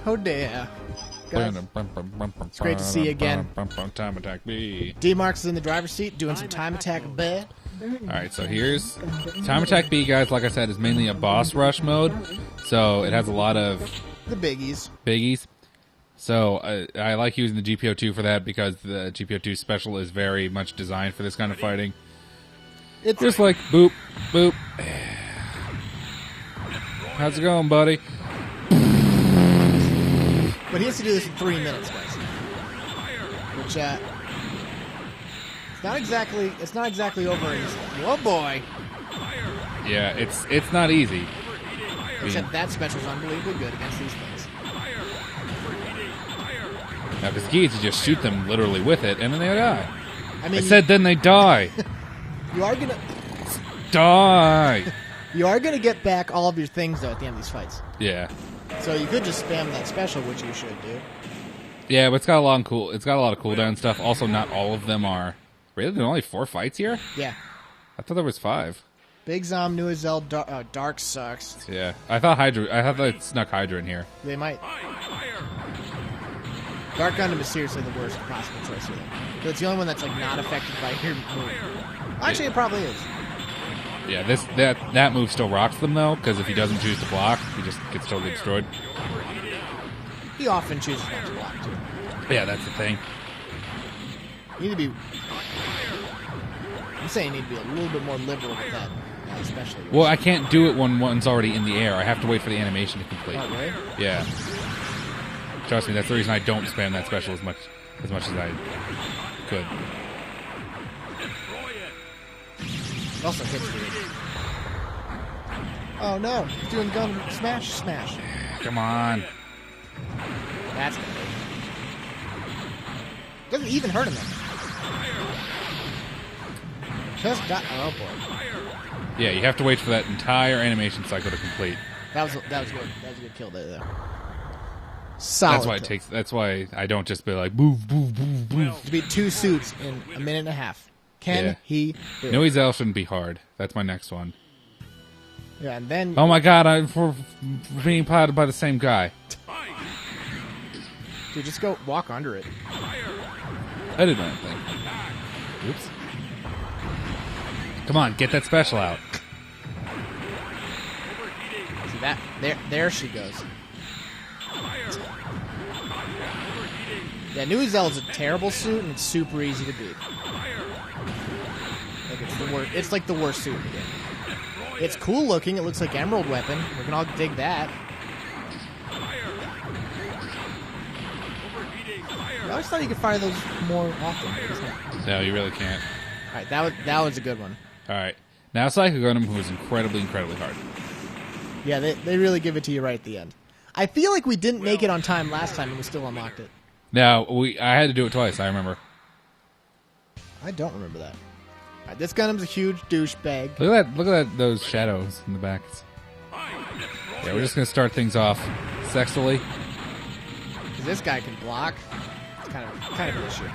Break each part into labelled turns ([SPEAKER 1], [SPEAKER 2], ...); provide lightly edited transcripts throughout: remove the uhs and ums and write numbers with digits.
[SPEAKER 1] Ho there. It's great to see you again.
[SPEAKER 2] Time attack B.
[SPEAKER 1] D-Marx is in the driver's seat doing some time attack B.
[SPEAKER 2] Alright, so here's time attack B, guys. Like I said, is mainly a boss rush mode. So it has a lot of
[SPEAKER 1] the biggies.
[SPEAKER 2] So I like using the GPO2 for that because the GPO2 special is very much designed for this kind of fighting. It's just like boop, boop. How's it going, buddy?
[SPEAKER 1] But he has to do this in 3 minutes, guys. Which it's not exactly over. Whoa, boy!
[SPEAKER 2] Yeah, it's not easy.
[SPEAKER 1] Except that special is unbelievably good against these things.
[SPEAKER 2] Now, because the key is to just shoot them literally with it, and then they die.
[SPEAKER 1] I mean,
[SPEAKER 2] I said then they die.
[SPEAKER 1] You are gonna
[SPEAKER 2] die.
[SPEAKER 1] You are gonna get back all of your things though at the end of these fights.
[SPEAKER 2] Yeah.
[SPEAKER 1] So you could just spam that special, which you should do.
[SPEAKER 2] Yeah, but it's got a lot of cooldown stuff. Also, not all of them are. Really, there are only 4 fights here?
[SPEAKER 1] Yeah.
[SPEAKER 2] I thought there was 5.
[SPEAKER 1] Big Zom, New Zelda, Dark sucks.
[SPEAKER 2] Yeah, I thought they snuck Hydra in here.
[SPEAKER 1] They might. Dark Gundam is seriously the worst possible choice here. So it's the only one that's like not affected by your move. Actually, it probably is.
[SPEAKER 2] Yeah, that move still rocks them though, because if he doesn't choose to block, he just gets totally destroyed.
[SPEAKER 1] He often chooses not to block too.
[SPEAKER 2] Yeah, that's the thing.
[SPEAKER 1] You need to be. I'm saying you need to be a little bit more liberal with that, especially.
[SPEAKER 2] Well, I can't do it when one's already in the air. I have to wait for the animation to complete.
[SPEAKER 1] Oh, really?
[SPEAKER 2] Yeah. Trust me, that's the reason I don't spam that special as much as I could.
[SPEAKER 1] It also hits weird. Oh no, he's doing gun smash.
[SPEAKER 2] Come on.
[SPEAKER 1] That's gonna hurt. Doesn't even hurt him though. Just got. Oh boy.
[SPEAKER 2] Yeah, you have to wait for that entire animation cycle to complete.
[SPEAKER 1] That was good. That was a good kill there. Solid.
[SPEAKER 2] That's why I don't just be like move.
[SPEAKER 1] To beat 2 suits in a minute and a half. Can he do it?
[SPEAKER 2] No, Zell shouldn't be hard. That's my next one.
[SPEAKER 1] Yeah, and then.
[SPEAKER 2] Oh my god, I'm for being piloted by the same guy.
[SPEAKER 1] Dude, just go walk under it.
[SPEAKER 2] I did my own thing. Oops. Come on, get that special out.
[SPEAKER 1] See that? There she goes. Yeah, New Zell is a terrible suit, and it's super easy to beat. Like it's the worst. It's like the worst suit in the game. It's cool looking. It looks like Emerald weapon. We can all dig that. I always thought you could fire those more often.
[SPEAKER 2] No, you really can't.
[SPEAKER 1] All right, that was a good one.
[SPEAKER 2] All right, now Psycho Gundam, who is incredibly hard.
[SPEAKER 1] Yeah, they really give it to you right at the end. I feel like we didn't make it on time last time, and we still unlocked it.
[SPEAKER 2] Now I had to do it twice. I remember.
[SPEAKER 1] I don't remember that. All right, this Gundam's a huge douchebag.
[SPEAKER 2] Look at that. Those shadows in the back. Yeah, we're just gonna start things off sexually.
[SPEAKER 1] Because this guy can block. It's kind of an issue.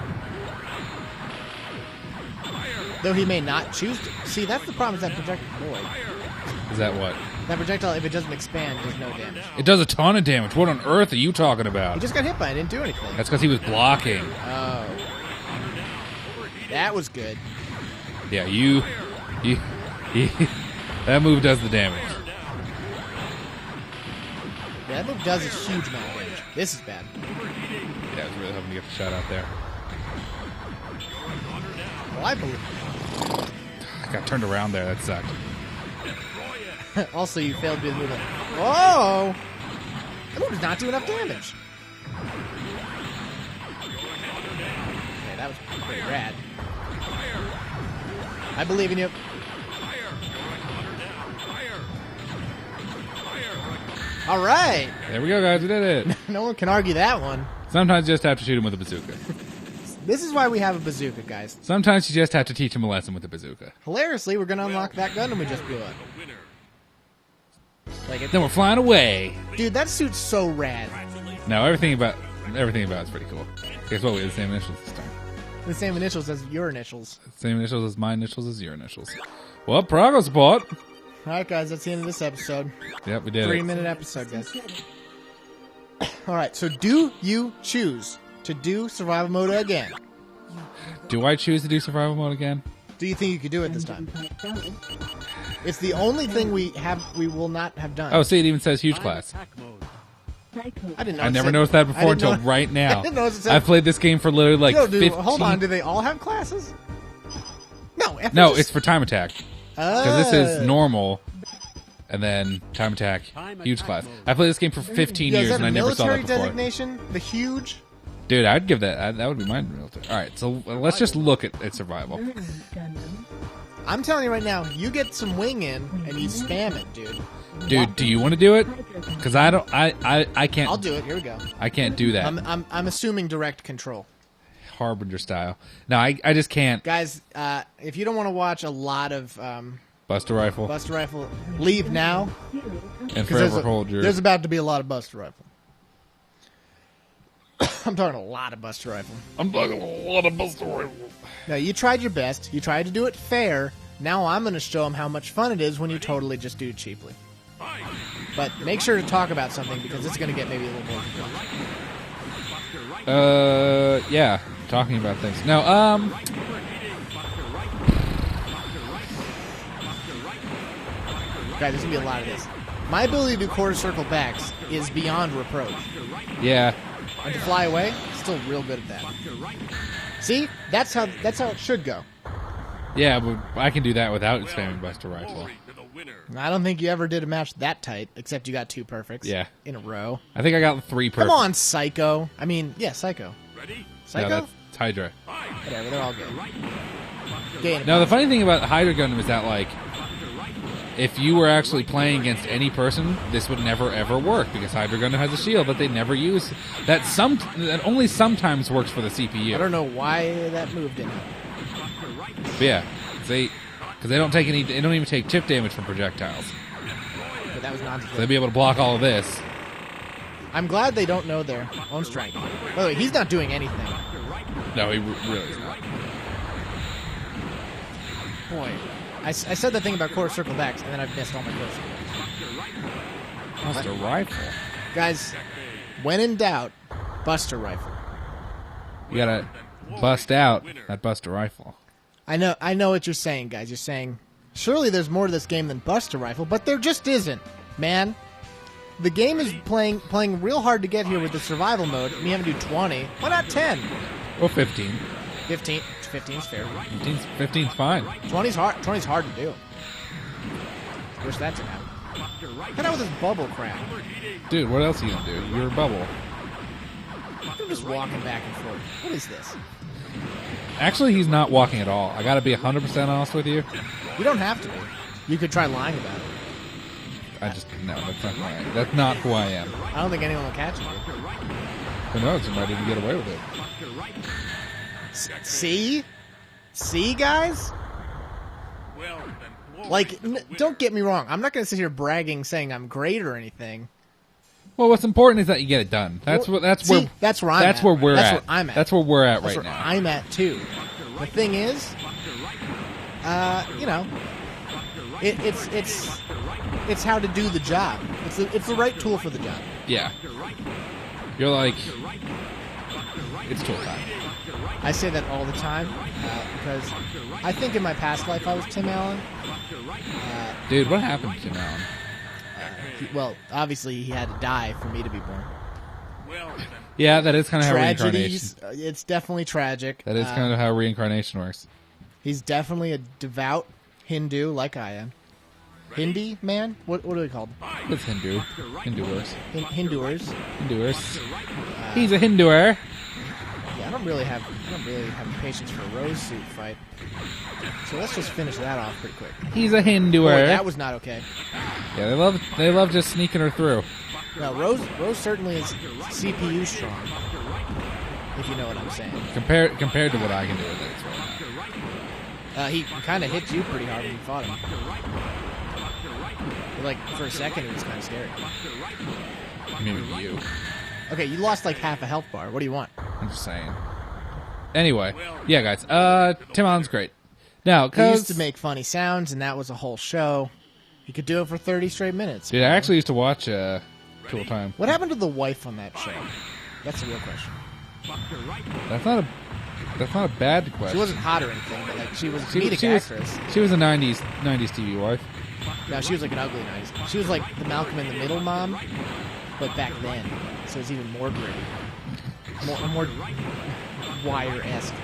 [SPEAKER 1] Though he may not choose to. See, that's the problem with that projectile. Boy.
[SPEAKER 2] Is that what?
[SPEAKER 1] That projectile, if it doesn't expand, does no damage.
[SPEAKER 2] It does a ton of damage. What on earth are you talking about?
[SPEAKER 1] He just got hit by it. Didn't do anything.
[SPEAKER 2] That's because he was blocking.
[SPEAKER 1] Oh. That was good.
[SPEAKER 2] Yeah, that move does the damage.
[SPEAKER 1] Yeah, that move does a huge amount of damage. This is bad.
[SPEAKER 2] Yeah, I was really hoping to get the shot out there.
[SPEAKER 1] Well, I believe.
[SPEAKER 2] I got turned around there. That sucked.
[SPEAKER 1] Also, you failed to do the move. Whoa! That move does not do enough damage. Okay, that was pretty rad. I believe in you. All right.
[SPEAKER 2] There we go, guys. We did it.
[SPEAKER 1] No one can argue that one.
[SPEAKER 2] Sometimes you just have to shoot him with a bazooka.
[SPEAKER 1] This is why we have a bazooka, guys.
[SPEAKER 2] Sometimes you just have to teach him a lesson with a bazooka.
[SPEAKER 1] Hilariously, we're going to unlock that Gundam we just blew up.
[SPEAKER 2] Then we're flying away.
[SPEAKER 1] Dude, that suit's so rad.
[SPEAKER 2] No, everything about it's pretty cool. Guess what? We have the same initials this time.
[SPEAKER 1] The same initials as your initials.
[SPEAKER 2] Same initials as my initials as your initials. Well, progress report.
[SPEAKER 1] All right, guys, that's the end of this episode.
[SPEAKER 2] Yep, we did
[SPEAKER 1] 3-minute episode, guys. All right, so do you choose to do survival mode again?
[SPEAKER 2] Do I choose to do survival mode again?
[SPEAKER 1] Do you think you could do it this time? It's the only thing we will not have done.
[SPEAKER 2] Oh, see, it even says huge class.
[SPEAKER 1] I didn't know.
[SPEAKER 2] I never noticed that before until right now. I've played this game for literally like 15...
[SPEAKER 1] Hold on, do they all have classes?
[SPEAKER 2] No, it's for time attack. Because this is normal, and then time attack, huge class. I played this game for 15 years, and I never saw that before.
[SPEAKER 1] Designation, the huge?
[SPEAKER 2] Dude, I'd give that. That would be my military. All right, so let's just look at survival.
[SPEAKER 1] I'm telling you right now, you get some wing in, and you spam it, dude.
[SPEAKER 2] Dude, do you want to do it? Because I don't. I can't.
[SPEAKER 1] I'll do it. Here we go.
[SPEAKER 2] I can't do that.
[SPEAKER 1] I'm assuming direct control.
[SPEAKER 2] Harbinger style. No, I just can't.
[SPEAKER 1] Guys, if you don't want to watch a lot of
[SPEAKER 2] Buster Rifle,
[SPEAKER 1] leave now.
[SPEAKER 2] And forever hold your...
[SPEAKER 1] There's about to be a lot of Buster Rifle. I'm talking a lot of Buster Rifle. Now, you tried your best. You tried to do it fair. Now I'm going to show them how much fun it is when you totally just do it cheaply. But make sure to talk about something, because it's going to get maybe a little more.
[SPEAKER 2] Yeah. Talking about things. No,
[SPEAKER 1] Guys, there's going to be a lot of this. My ability to do quarter circle backs is beyond reproach.
[SPEAKER 2] Yeah.
[SPEAKER 1] And to fly away, still real good at that. See? That's how it should go.
[SPEAKER 2] Yeah, but I can do that without spamming Buster Rifle.
[SPEAKER 1] I don't think you ever did a match that tight, except you got 2 perfects.
[SPEAKER 2] Yeah.
[SPEAKER 1] In a row.
[SPEAKER 2] I think I got 3 perfects.
[SPEAKER 1] Come on, Psycho. I mean, yeah, Psycho. Psycho?
[SPEAKER 2] No, that's Hydra.
[SPEAKER 1] Whatever, they're all good.
[SPEAKER 2] No, the funny thing about Hydra Gundam is that, like, if you were actually playing against any person, this would never ever work, because Hydra Gundam has a shield that they never use. That only sometimes works for the CPU.
[SPEAKER 1] I don't know why that move didn't.
[SPEAKER 2] But yeah, because they don't even take chip damage from projectiles.
[SPEAKER 1] But that was not.
[SPEAKER 2] So they'd be able to block all of this.
[SPEAKER 1] I'm glad they don't know their own strength. By the way, he's not doing anything.
[SPEAKER 2] No, he really is not.
[SPEAKER 1] Boy, I said that thing about quarter circle backs, and then I've missed all my quarter circle backs.
[SPEAKER 2] Buster Rifle.
[SPEAKER 1] Guys, when in doubt, Buster Rifle.
[SPEAKER 2] You gotta bust out that Buster Rifle.
[SPEAKER 1] I know what you're saying, guys. You're saying, surely there's more to this game than Buster Rifle, but there just isn't, man. The game is playing real hard to get here with the survival mode, and you have to do 20. Why not 10?
[SPEAKER 2] Or 15.
[SPEAKER 1] 15. 15's fair.
[SPEAKER 2] 15's fine.
[SPEAKER 1] 20's hard. 20's hard to do. Wish that didn't happen. Get out with this bubble crap.
[SPEAKER 2] Dude, what else are you gonna do? You're a bubble.
[SPEAKER 1] You're just walking back and forth. What is this?
[SPEAKER 2] Actually, he's not walking at all. I gotta be 100% honest with you.
[SPEAKER 1] You don't have to be. You could try lying about it.
[SPEAKER 2] No, that's not who I am.
[SPEAKER 1] I don't think anyone will catch you.
[SPEAKER 2] Who knows? You might even get away with it.
[SPEAKER 1] See? See, guys? Like, don't get me wrong. I'm not going to sit here bragging, saying I'm great or anything.
[SPEAKER 2] Well, what's important is that you get it done. That's where I'm at.
[SPEAKER 1] That's where I'm at.
[SPEAKER 2] That's where we're at
[SPEAKER 1] that's
[SPEAKER 2] right
[SPEAKER 1] where
[SPEAKER 2] now.
[SPEAKER 1] I'm at too. The thing is, you know, it's how to do the job. It's the right tool for the job.
[SPEAKER 2] Yeah. You're like, it's tool time.
[SPEAKER 1] I say that all the time because I think in my past life I was Tim Allen.
[SPEAKER 2] Dude, what happened to Tim Allen?
[SPEAKER 1] Well, obviously he had to die for me to be born.
[SPEAKER 2] Yeah, that is kind of how
[SPEAKER 1] Tragedies,
[SPEAKER 2] reincarnation...
[SPEAKER 1] it's definitely tragic.
[SPEAKER 2] That is kind of how reincarnation works.
[SPEAKER 1] He's definitely a devout Hindu, like I am. Hindi man? What are they called?
[SPEAKER 2] It's Hindu. Hinduers.
[SPEAKER 1] Hinduers.
[SPEAKER 2] He's a Hinduer.
[SPEAKER 1] Yeah, I don't really have patience for a rose suit fight. So let's just finish that off pretty quick.
[SPEAKER 2] He's a Hinduer.
[SPEAKER 1] Boy, that was not okay.
[SPEAKER 2] Yeah, they love just sneaking her through.
[SPEAKER 1] No, Rose certainly is CPU strong. If you know what I'm saying.
[SPEAKER 2] Compared to what I can do with it.
[SPEAKER 1] He kind of hit you pretty hard when you fought him. But like for a second, it was kind of scary.
[SPEAKER 2] Maybe you.
[SPEAKER 1] Okay, you lost like half a health bar. What do you want?
[SPEAKER 2] I'm just saying. Anyway, yeah, guys. Tim Allen's great. Now,
[SPEAKER 1] he used to make funny sounds, and that was a whole show. He could do it for 30 straight minutes.
[SPEAKER 2] Dude, I actually used to watch tool time.
[SPEAKER 1] What happened to the wife on that show? That's the real question.
[SPEAKER 2] That's not a bad question.
[SPEAKER 1] She wasn't hot or anything, but like she was a comedic actress.
[SPEAKER 2] She was a 90s TV wife.
[SPEAKER 1] No, she was like an ugly 90s. She was like the Malcolm in the Middle mom, but back then. So it's even more gritty. More wire-esque.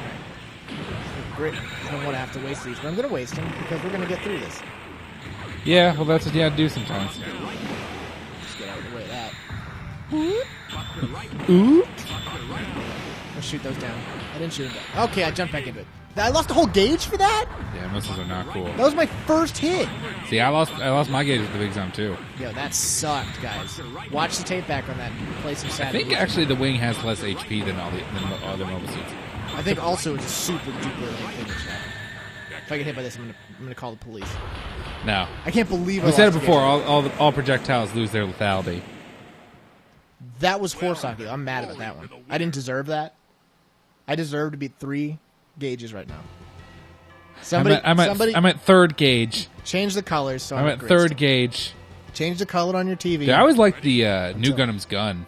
[SPEAKER 1] Grit. I don't want to have to waste these, but I'm going to waste them because we're going to get through this.
[SPEAKER 2] Yeah, well, that's what you have to do sometimes.
[SPEAKER 1] Just get out of the way of that.
[SPEAKER 2] Ooh.
[SPEAKER 1] Let's shoot those down. I didn't shoot them down. Okay, I jumped back into it. I lost a whole gauge for that?
[SPEAKER 2] Yeah, missiles are not cool.
[SPEAKER 1] That was my first hit.
[SPEAKER 2] See, I lost my gauge with the Big Zom too.
[SPEAKER 1] Yo, that sucked, guys. Watch the tape back on that. Play some sad.
[SPEAKER 2] I think actually the wing has less HP than all the other mobile suits.
[SPEAKER 1] I think also it's a super duper late finish now. If I get hit by this, I'm gonna call the police.
[SPEAKER 2] No.
[SPEAKER 1] I can't believe
[SPEAKER 2] we said it before. All projectiles lose their lethality.
[SPEAKER 1] That was horse hockey. I'm mad about that one. I didn't deserve that. I deserve to be 3 gauges right now. Somebody,
[SPEAKER 2] I'm at third gauge.
[SPEAKER 1] Change the colors. So
[SPEAKER 2] I'm at third gauge.
[SPEAKER 1] Change the color on your TV.
[SPEAKER 2] Dude, I always like the new Gundam's gun.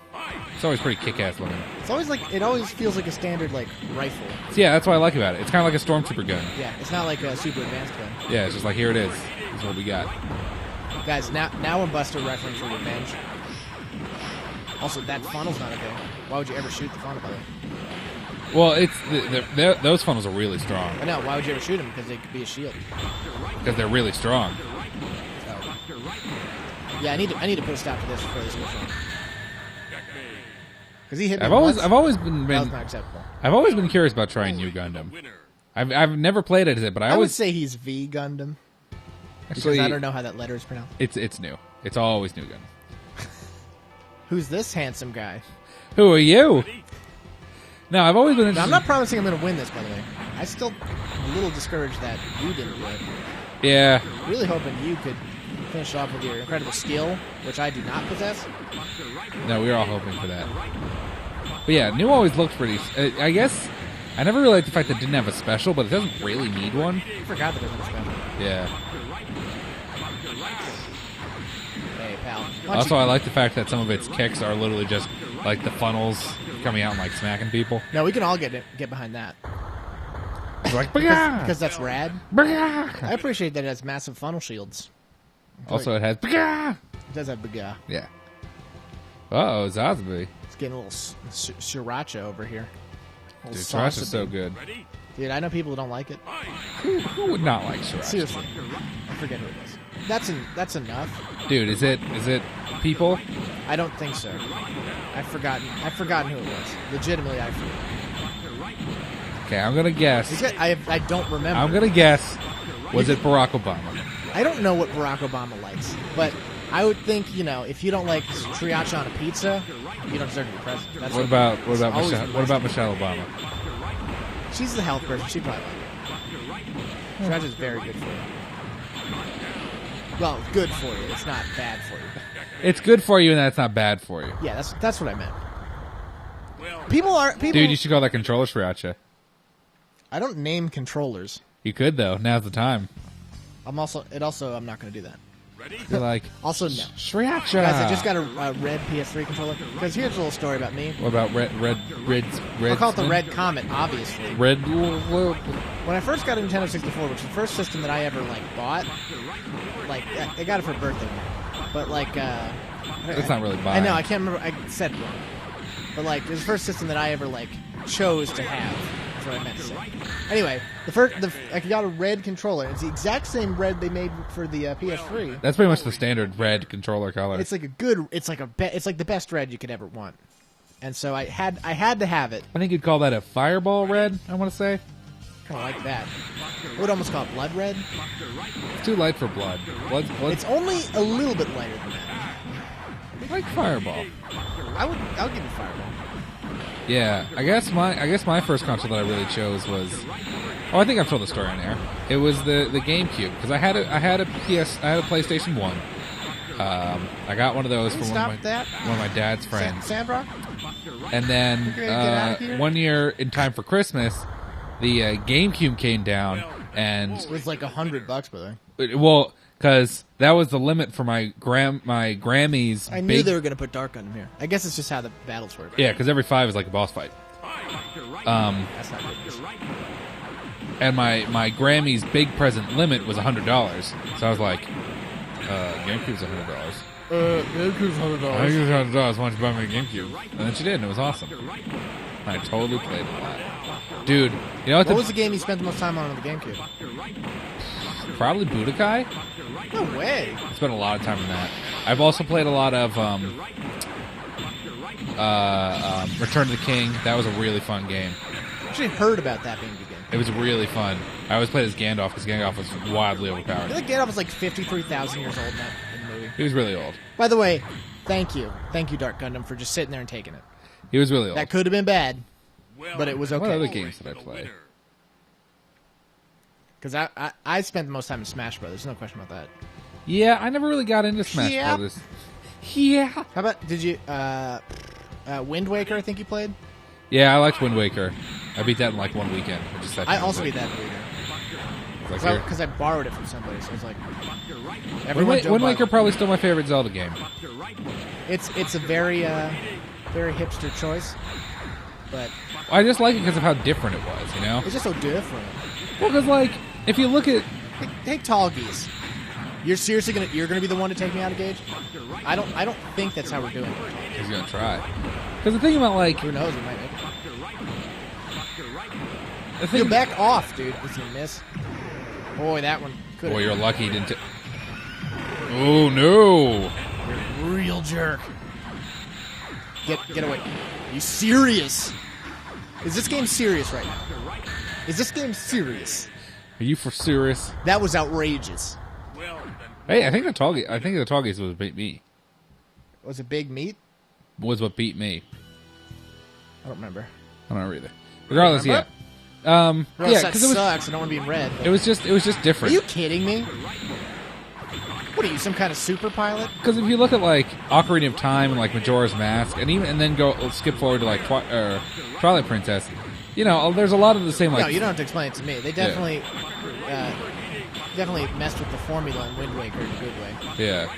[SPEAKER 2] It's always pretty kick-ass looking.
[SPEAKER 1] It's always like it always feels like a standard like rifle.
[SPEAKER 2] So yeah, that's what I like about it. It's kind of like a stormtrooper gun.
[SPEAKER 1] Yeah, it's not like a super advanced gun.
[SPEAKER 2] Yeah, it's just like here it is. This is what we got.
[SPEAKER 1] Guys, now when Buster reference for revenge. Also, that funnel's not okay. Why would you ever shoot the funnel, by the way?
[SPEAKER 2] Well, it's those funnels are really strong.
[SPEAKER 1] I know. Why would you ever shoot them? Because they could be a shield.
[SPEAKER 2] Because they're really strong.
[SPEAKER 1] So, yeah, I need to put a stop to this before this goes on. Because he hit me
[SPEAKER 2] I've always been
[SPEAKER 1] that was not acceptable.
[SPEAKER 2] I've always been curious about trying new Gundam. I've never played it, but I
[SPEAKER 1] would
[SPEAKER 2] always
[SPEAKER 1] say he's V Gundam.
[SPEAKER 2] Actually,
[SPEAKER 1] because I don't know how that letter is pronounced.
[SPEAKER 2] It's new. It's always new Gundam.
[SPEAKER 1] Who's this handsome guy?
[SPEAKER 2] Who are you? No, I've always been interested.
[SPEAKER 1] Now, I'm not promising I'm going to win this, by the way. I still am a little discouraged that you didn't do it.
[SPEAKER 2] Yeah.
[SPEAKER 1] Really hoping you could finish off with your incredible skill, which I do not possess.
[SPEAKER 2] No, we were all hoping for that. But yeah, new always looked pretty. I guess I never really liked the fact that it didn't have a special, but it doesn't really need one.
[SPEAKER 1] I forgot that it was a special.
[SPEAKER 2] Yeah.
[SPEAKER 1] Hey, pal.
[SPEAKER 2] Also, I like the fact that some of its kicks are literally just like the funnels coming out and like smacking people.
[SPEAKER 1] No, we can all get behind that.
[SPEAKER 2] It's like,
[SPEAKER 1] because that's rad.
[SPEAKER 2] I
[SPEAKER 1] I appreciate that it has massive funnel shields.
[SPEAKER 2] Also, it has.
[SPEAKER 1] It does have big.
[SPEAKER 2] Yeah. Uh-oh, Zazabi.
[SPEAKER 1] It's getting a little sriracha over here.
[SPEAKER 2] Dude, sriracha's so good.
[SPEAKER 1] Dude, I know people who don't like it.
[SPEAKER 2] Who would not like sriracha?
[SPEAKER 1] Seriously, I forget who it is. That's enough.
[SPEAKER 2] Dude, is it people?
[SPEAKER 1] I don't think so. I've forgotten who it was. Legitimately, I forgot.
[SPEAKER 2] Okay, I'm gonna guess.
[SPEAKER 1] I don't remember.
[SPEAKER 2] I'm gonna guess. Was it Barack Obama?
[SPEAKER 1] I don't know what Barack Obama likes, but I would think, if you don't like sriracha on a pizza, you don't deserve to be president. That's
[SPEAKER 2] What about Michelle Obama?
[SPEAKER 1] She's the health person. She'd probably like it. Sriracha's very good for you. Well, good for you. It's not bad for you.
[SPEAKER 2] It's good for you, and that's not bad for you.
[SPEAKER 1] Yeah, that's what I meant.
[SPEAKER 2] Dude, you should call that controller sriracha.
[SPEAKER 1] I don't name controllers.
[SPEAKER 2] You could though. Now's the time.
[SPEAKER 1] I'm not going to do that.
[SPEAKER 2] You're like
[SPEAKER 1] also no
[SPEAKER 2] sriracha.
[SPEAKER 1] Guys, I just got a red PS3 controller. Because here's a little story about me.
[SPEAKER 2] What about red?
[SPEAKER 1] I'll call it the Red Comet, obviously.
[SPEAKER 2] Red.
[SPEAKER 1] When I first got a Nintendo 64, which was the first system that I ever bought, I got it for birthday, but
[SPEAKER 2] it's not really buying.
[SPEAKER 1] I know, I can't remember. I said wrong, but it was the first system that I ever chose to have. That's what I meant to say. Anyway, I got a red controller. It's the exact same red they made for the PS3.
[SPEAKER 2] That's pretty much the standard red controller color.
[SPEAKER 1] It's like the best red you could ever want. And so I had to have it.
[SPEAKER 2] I think you'd call that a fireball red. I want to say.
[SPEAKER 1] Kind of like that. I would almost call it blood red.
[SPEAKER 2] It's too light for blood. Blood.
[SPEAKER 1] It's only a little bit lighter than that.
[SPEAKER 2] I like fireball.
[SPEAKER 1] I'll give you fireball.
[SPEAKER 2] Yeah, I guess my first console that I really chose was. Oh, I think I've told the story on air. It was the GameCube because I had a PlayStation 1. I got one of those from one of my dad's friends.
[SPEAKER 1] Sandrock.
[SPEAKER 2] And then 1 year in time for Christmas, the GameCube came down and
[SPEAKER 1] it was like $100, by the way.
[SPEAKER 2] Well, because that was the limit for my Grammys.
[SPEAKER 1] I knew they were going to put Dark Gundam here. I guess it's just how the battles work.
[SPEAKER 2] Yeah, because every 5 is like a boss fight.
[SPEAKER 1] That's not good.
[SPEAKER 2] And my Grammys big present limit was $100. So I was like, GameCube's $100.
[SPEAKER 1] GameCube's $100.
[SPEAKER 2] I think it's $100. Why don't you buy me a GameCube? And then she did, and it was awesome. I totally played it a lot. Dude, you know
[SPEAKER 1] what was the game you spent the most time on the GameCube?
[SPEAKER 2] Probably Budokai.
[SPEAKER 1] No way.
[SPEAKER 2] I spent a lot of time on that. I've also played a lot of Return of the King. That was a really fun game.
[SPEAKER 1] I actually heard about that being a good game.
[SPEAKER 2] It was really fun. I always played as Gandalf because Gandalf was wildly overpowered.
[SPEAKER 1] I feel like Gandalf was like 53,000 years old in the movie.
[SPEAKER 2] He was really old.
[SPEAKER 1] By the way, thank you, Dark Gundam, for just sitting there and taking it.
[SPEAKER 2] He was really old.
[SPEAKER 1] That could have been bad, but it was okay.
[SPEAKER 2] What other games did I play?
[SPEAKER 1] Because I spent the most time in Smash Brothers. No question about that.
[SPEAKER 2] Yeah, I never really got into Smash Brothers. Yeah.
[SPEAKER 1] How about, did you, Wind Waker, I think you played?
[SPEAKER 2] Yeah, I liked Wind Waker. I beat that in like one weekend.
[SPEAKER 1] I also beat that in a weekend. Because I borrowed it from somebody, so it's like...
[SPEAKER 2] Wind Waker probably still my favorite Zelda game.
[SPEAKER 1] It's a very hipster choice, but...
[SPEAKER 2] I just like it because of how different it was, you know?
[SPEAKER 1] It's just so different.
[SPEAKER 2] Well, because, like, if you look at...
[SPEAKER 1] Hey, Tall Geese. You're seriously gonna be the one to take me out of Gage? I don't think that's how we're doing it.
[SPEAKER 2] He's gonna try. Because the thing about, like...
[SPEAKER 1] Who knows, we might make it. You back off, dude. Is he miss? Boy, that one could.
[SPEAKER 2] Boy, you're lucky he didn't. Oh no!
[SPEAKER 1] You're a real jerk. Get away. Are you serious? Is this game serious right now? Is this game serious?
[SPEAKER 2] Are you for serious?
[SPEAKER 1] That was outrageous.
[SPEAKER 2] Hey, I think the Targets was beat me.
[SPEAKER 1] Was it Big Meat?
[SPEAKER 2] Was what beat me.
[SPEAKER 1] I don't remember.
[SPEAKER 2] I don't know either. Regardless, yeah.
[SPEAKER 1] Yeah,
[SPEAKER 2] because
[SPEAKER 1] it sucks. I don't want to be in red.
[SPEAKER 2] It was just different.
[SPEAKER 1] Are you kidding me? What are you, some kind of super pilot?
[SPEAKER 2] Because if you look at like Ocarina of Time and like Majora's Mask, and then skip forward to like Twilight Princess, you know, there's a lot of the same like.
[SPEAKER 1] No, you don't have to explain it to me. They definitely, definitely messed with the formula in Wind Waker in a good way.
[SPEAKER 2] Yeah.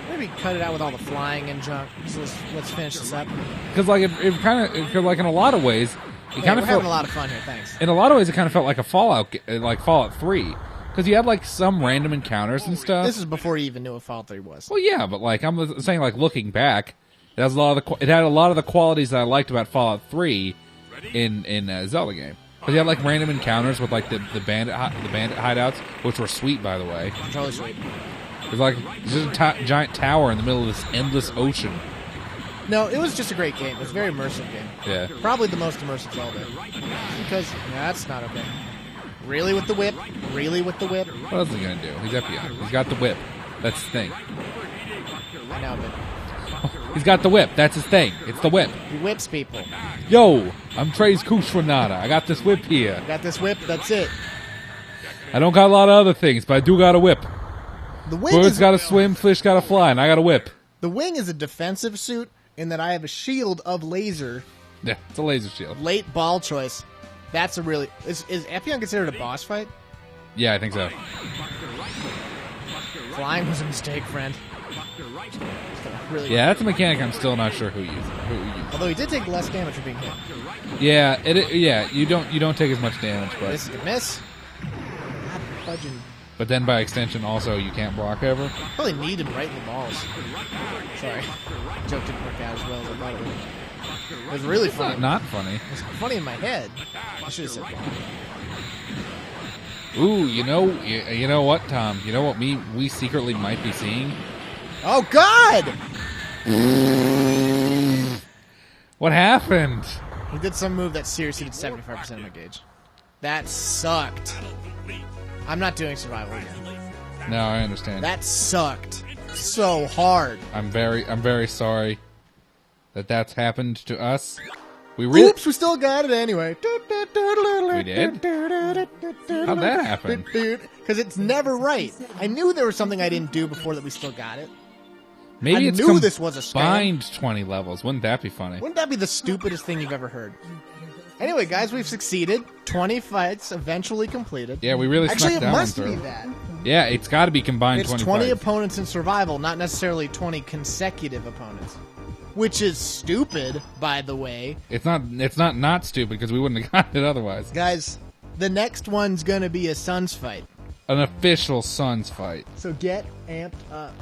[SPEAKER 1] Maybe cut it out with all the flying and junk. So let's finish this up.
[SPEAKER 2] Because like it kind of like in a lot of ways.
[SPEAKER 1] We're having a lot of fun here, thanks.
[SPEAKER 2] In a lot of ways, it kind of felt like a Fallout 3, because you had like some random encounters and stuff.
[SPEAKER 1] This is before you even knew what Fallout 3 was.
[SPEAKER 2] Well, yeah, but like I'm saying, like looking back, it had a lot of the qualities that I liked about Fallout 3 in a Zelda game. Because you had like random encounters with like the bandit hideouts, which were sweet, by the way.
[SPEAKER 1] Totally sweet.
[SPEAKER 2] There's like just a giant tower in the middle of this endless ocean.
[SPEAKER 1] No, it was just a great game. It was a very immersive game.
[SPEAKER 2] Yeah.
[SPEAKER 1] Probably the most immersive Zelda. Because, that's not okay. Really with the whip? Really with the whip?
[SPEAKER 2] What else is he going to do? He's Epion. He's got the whip. That's his thing.
[SPEAKER 1] I know, but...
[SPEAKER 2] He's got the whip. That's his thing. It's the whip.
[SPEAKER 1] He whips people.
[SPEAKER 2] Yo, I'm Trey's Kushranada. I got this whip here.
[SPEAKER 1] Got this whip, that's it.
[SPEAKER 2] I don't got a lot of other things, but I do got a whip.
[SPEAKER 1] The wing
[SPEAKER 2] Birds gotta swim, fish gotta fly, and I got a whip.
[SPEAKER 1] The wing is a defensive suit in that I have a shield of laser.
[SPEAKER 2] Yeah, it's a laser shield.
[SPEAKER 1] Late ball choice. That's a really... Is Epion considered a boss fight?
[SPEAKER 2] Yeah, I think so.
[SPEAKER 1] Flying was a mistake, friend. Really
[SPEAKER 2] yeah, that's a mechanic I'm still not sure who used.
[SPEAKER 1] Although he did take less damage for being hit.
[SPEAKER 2] Yeah, you don't take as much damage, but...
[SPEAKER 1] This is a miss. God, fudging.
[SPEAKER 2] But then by extension, also, you can't block ever.
[SPEAKER 1] Probably need him right in the balls. Sorry. The joke didn't work out as well as I thought it would. It was really funny.
[SPEAKER 2] Not funny.
[SPEAKER 1] It was funny in my head. I should have said that.
[SPEAKER 2] Ooh, you know what, Tom? You know what we secretly might be seeing?
[SPEAKER 1] Oh, God!
[SPEAKER 2] What happened?
[SPEAKER 1] He did some move that seriously did 75% of my gauge. That sucked. I'm not doing survival again.
[SPEAKER 2] No, I understand.
[SPEAKER 1] That sucked so hard.
[SPEAKER 2] I'm very sorry that that's happened to us.
[SPEAKER 1] Oops, we still got it anyway.
[SPEAKER 2] We did? How'd that happen?
[SPEAKER 1] Because it's never right. I knew there was something I didn't do before that we still got it.
[SPEAKER 2] Maybe it's
[SPEAKER 1] knew this was a scam.
[SPEAKER 2] Combined 20 levels. Wouldn't that be funny?
[SPEAKER 1] Wouldn't that be the stupidest thing you've ever heard? Anyway, guys, we've succeeded. 20 fights eventually completed.
[SPEAKER 2] Yeah, we really
[SPEAKER 1] actually
[SPEAKER 2] snuck
[SPEAKER 1] it
[SPEAKER 2] that
[SPEAKER 1] must
[SPEAKER 2] one
[SPEAKER 1] be
[SPEAKER 2] through.
[SPEAKER 1] that.
[SPEAKER 2] Yeah, it's got to be combined
[SPEAKER 1] It's
[SPEAKER 2] 20
[SPEAKER 1] 20
[SPEAKER 2] fights.
[SPEAKER 1] opponents in survival, not necessarily 20 consecutive opponents. Which is stupid, by the way.
[SPEAKER 2] It's not stupid because we wouldn't have gotten it otherwise.
[SPEAKER 1] Guys, the next one's going to be a Suns fight.
[SPEAKER 2] An official Suns fight.
[SPEAKER 1] So get amped up.